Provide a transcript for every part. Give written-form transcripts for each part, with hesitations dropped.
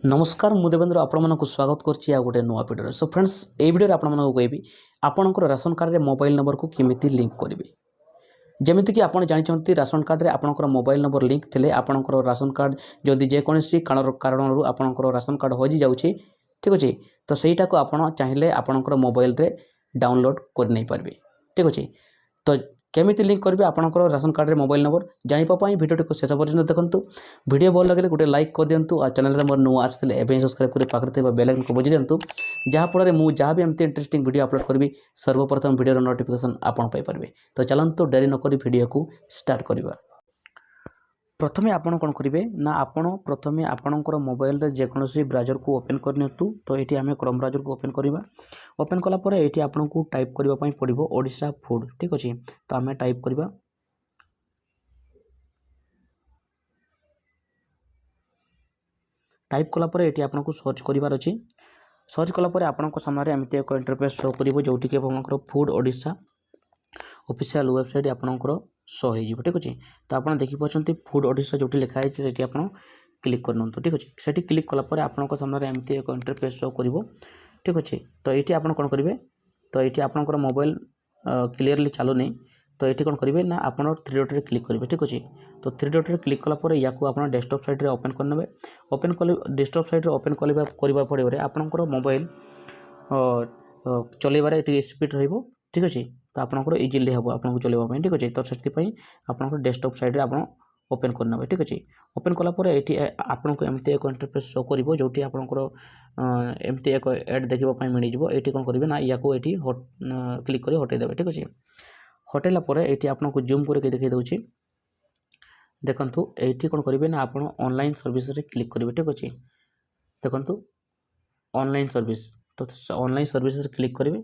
नमस्कार मु देवेंद्र आपको स्वागत करछि आ गोटे नुआ वीडियो। सो फ्रेंड्स ए वीडियो आपको कहबी आपनकर राशन कार्ड रे मोबाइल नंबर को केमिति लिंक करेंगे। जमिति कि आपन जानते राशन कार्ड रे आपनकर मोबाइल नंबर लिंक थिले आपनकर राशन कार्ड जदि जेकोसी कारण आपनकर राशन कार्ड हजि जाउछि ठीक अछि तो सेटा को आपन चाहिले आपनकर मोबाइल रे डाउनलोड कर नै परबे ठीक अछि। तो केमिति लिंक करेंगे आपनकर राशन कार्ड रे मोबाइल नंबर जानिपाई भिडियो को शेष पर्यटन देखूँ। वीडियो भल लगे गोटे लाइक कर दिंतु आ चैनल मोर नुआ आसते एवं सब्सक्राइब कर पाखे बेल आइकन को बजाई दिंतु जहाँफल मुझे जहाँ भी एमती इंटरेस्टिंग वीडियो अपलोड करी सर्वप्रथम वीडियो नोटिफिकेशन आपन पाई पारे। तो चलते डेरी नक वीडियो को स्टार्ट करवा। प्रथमे आपण कौन करेंगे ना आपण प्रथमे आपणकर मोबाइल रे जेकोसी ब्राउजर को ओपन करनी। तो ये आम क्रोम ब्राउजर को ओपन करवा। ओपन कलापर ये आपन को टाइप करने पड़ो ओडिशा फूड ठीक अच्छे। तो आम टाइप करवा टाइप कलापर ये आपन को सर्च करार अच्छी। सर्च कलापर आपण सामने एमती एक इंटरफेस शो कर जोटि आपंकर फूड ओडिशा ऑफिशियल वेबसाइट आपंकर शो हो ठीक अच्छे। तो आप देखिए फूड ओडिशा जो लिखाई से आप क्लिक करना ठीक अच्छे। से क्लिक कलापर आपण सामने एमती एक इंटरफेस शो कर ठीक अच्छे। तो ये आप कौन करेंगे तो ये आपंकर मोबाइल क्लीयरली चलुनी। तो ये कौन करेंगे ना आप थ्री डॉट रे क्लिक करेंगे ठीक अच्छे। तो थ्री डॉट रे क्लिक कलापर या आप डेस्कटॉप साइट रे ओपन करने ओपन कले डेस्कटॉप साइट रे ओपन करने पड़े आपंकर मोबाइल चलैबार स्पीड रही ठीक अच्छे। तो आपंकर इजिली हम आपको चलवाई ठीक अच्छे। तो से आप डेस्कटॉप साइड रे आप ओपन करने ठीक अच्छे। ओपन कलापर ये आपको एमती एक इंटरफेस शो कर जोटी आपंकर एमती एक एड देखापी मिल जाए। ये कौन करेंगे ना या क्लिक कर हटेदेवे ठीक अच्छे। हटेला ये आपको जूम करके देखा दूसरी देखु ये कौन करेंगे ना आप ऑनलाइन सर्विस रे क्लिक करेंगे ठीक अच्छे। देखु ऑनलाइन सर्विस तो ऑनलाइन सर्विस क्लिक करेंगे।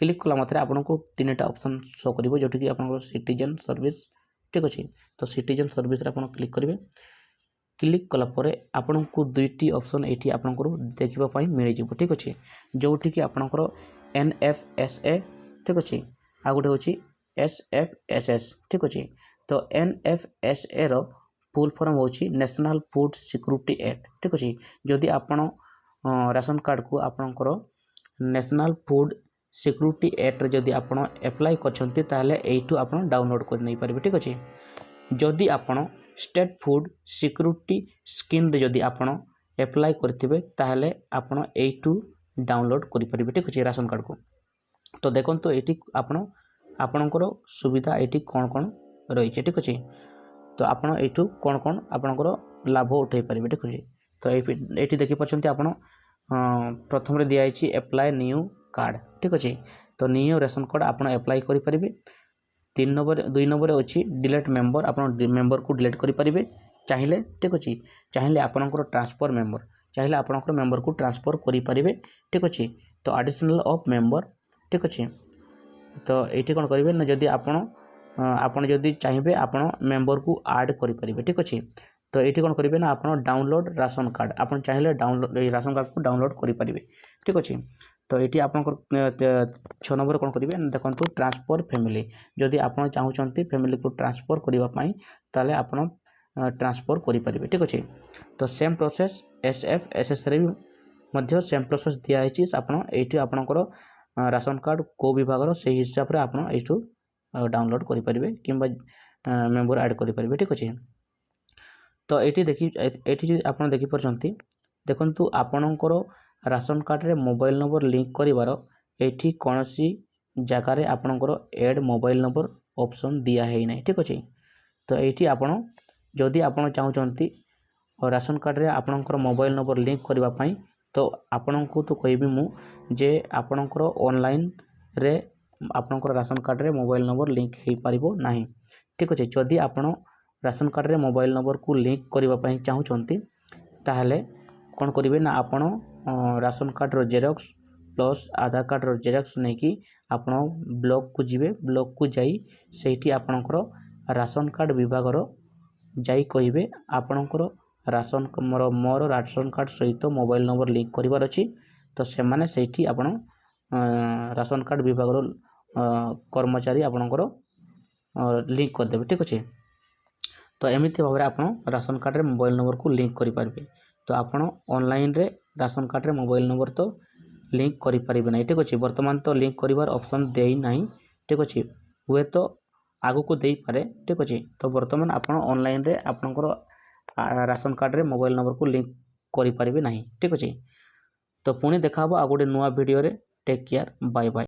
क्लिक कला मात्रे आपको तीन टा ऑप्शन शो कर जोटि कि आप सिटीजन सर्विस ठीक अच्छे। तो सिटीजन सर्विस आप क्लिक करेंगे। क्लिक कलापर आपन को दुईटी ऑप्शन ये आपंकर देखापी मिल जाए ठीक अच्छे। जोटि कि आपंकर NFSA ठीक अच्छे आ गोटे हूँ SFSS ठीक अच्छे। तो NFSA रो फुल फॉर्म हूँ नेशनल फूड सिक्योरिटी एक्ट ठीक अच्छे। जदि आपन राशन कार्ड को आपंकर नेशनल फूड सिक्योरिटी एक्ट जदि आप एप्लाई कर आप डाउनलोड कर नहीं पारे ठीक अच्छे। जदि आपन स्टेट फूड सिक्योरिटी स्कीम जदि आप एप्लाई करेंगे ताहले आपन एटू डाउनलोड करेंगे ठीक अच्छे राशन कार्ड को। तो देखो तो ये आपणकर सुविधा ये कौन कौन रही है ठीक अच्छे। तो आपड़ यू कौन कौन आपंकर लाभ उठे पारे ठीक अच्छे। तो ये देखिए आप प्रथम दिखाई एप्लाई न्यू कार्ड ठीक अच्छे। तो न्यू राशन कार्ड आप एप्लाई करेंगे। दुई नंबर अच्छी डिलीट मेंबर आप मेंबर को डिलीट करेंगे चाहिए ठीक अच्छे। चाहिए आपंकर ट्रांसफर मेंबर चाहिए आपंकर मेंबर को ट्रांसफर करेंगे ठीक अच्छे। तो एडिशनल ऑफ मेंबर ठीक अच्छे। तो ये कौन करेंगे ना जदि आपन जदि चाहिए आप मेंबर को ऐड करेंगे ठीक अच्छे। तो ये कौन करेंगे ना आप डाउनलोड राशन कार्ड आप चाहिए डाउनलोड राशन कार्ड को डाउनलोड करेंगे ठीक अच्छे। तो ये आपंकर 6 नंबर कौन करेंगे देखो ट्रांसफर फैमिली जदि आप चाहते फैमिली को ट्रांसफर करने ताले आप ट्रांसफर करेंगे ठीक अच्छे। तो सेम प्रोसेस SFSS रे भी सेम प्रोसेस दिखाई ये आपंकर राशन कार्ड को विभाग से हिसाब से आप डाउनलोड करेंगे कि मेंबर ऐड करेंगे ठीक अच्छे। तो ये देखिए आप देखिपार देखु आपणकर राशन कार्ड रे मोबाइल नंबर लिंक करिवार एठी कौन सी जगार आपणकर एड मोबाइल नंबर ऑप्शन दिया है ना ठीक अच्छे। तो ये आपड़ जदि आप चाहते राशन कार्ड रे आपणकर मोबाइल नंबर लिंक करने तो आपण को तो कहबी मु जे आपणकर ऑनलाइन रे आपणकर राशन कार्ड रे मोबाइल नंबर लिंक हो पारिबो नाही ठीक अच्छे। जदि आपण राशन कार्ड रे मोबाइल नंबर को लिंक करने चाहते ताहले कौन करेंगे ना आपण राशन कार्ड रो जेरॉक्स प्लस आधार कार्ड रो जेरॉक्स नहीं कि आप ब्लॉक को जीवे ब्लॉक को जाई सेठी आपणकर राशन कार्ड विभाग रो जाई कहिबे आपणकर राशन मोर राशन कार्ड सहित मोबाइल नंबर लिंक करिवार अछि। तो से माने सेठी आपण राशन कार्ड विभाग रो कर्मचारी आपणकर लिंक कर देबे ठीक अछि। तो एमिति भाव में आप राशन कार्ड रे मोबाइल नंबर को लिंक करेंगे तो आपण ऑनलाइन रे राशन कार्ड रे मोबाइल नंबर तो लिंक करि परिबे नै ठीक अछि वर्तमान तो लिंक करिवार ऑप्शन देई नै ठीक अछि हुए तो आगु को देई पारे ठीक अछि तो वर्तमान आपण ऑनलाइन रे आपनकर राशन कार्ड रे मोबाइल नंबर को लिंक करि परिबे नै ठीक अछि तो पुणी देखा आ गोटे नुआ वीडियो रे टेक केयर बाय बाय।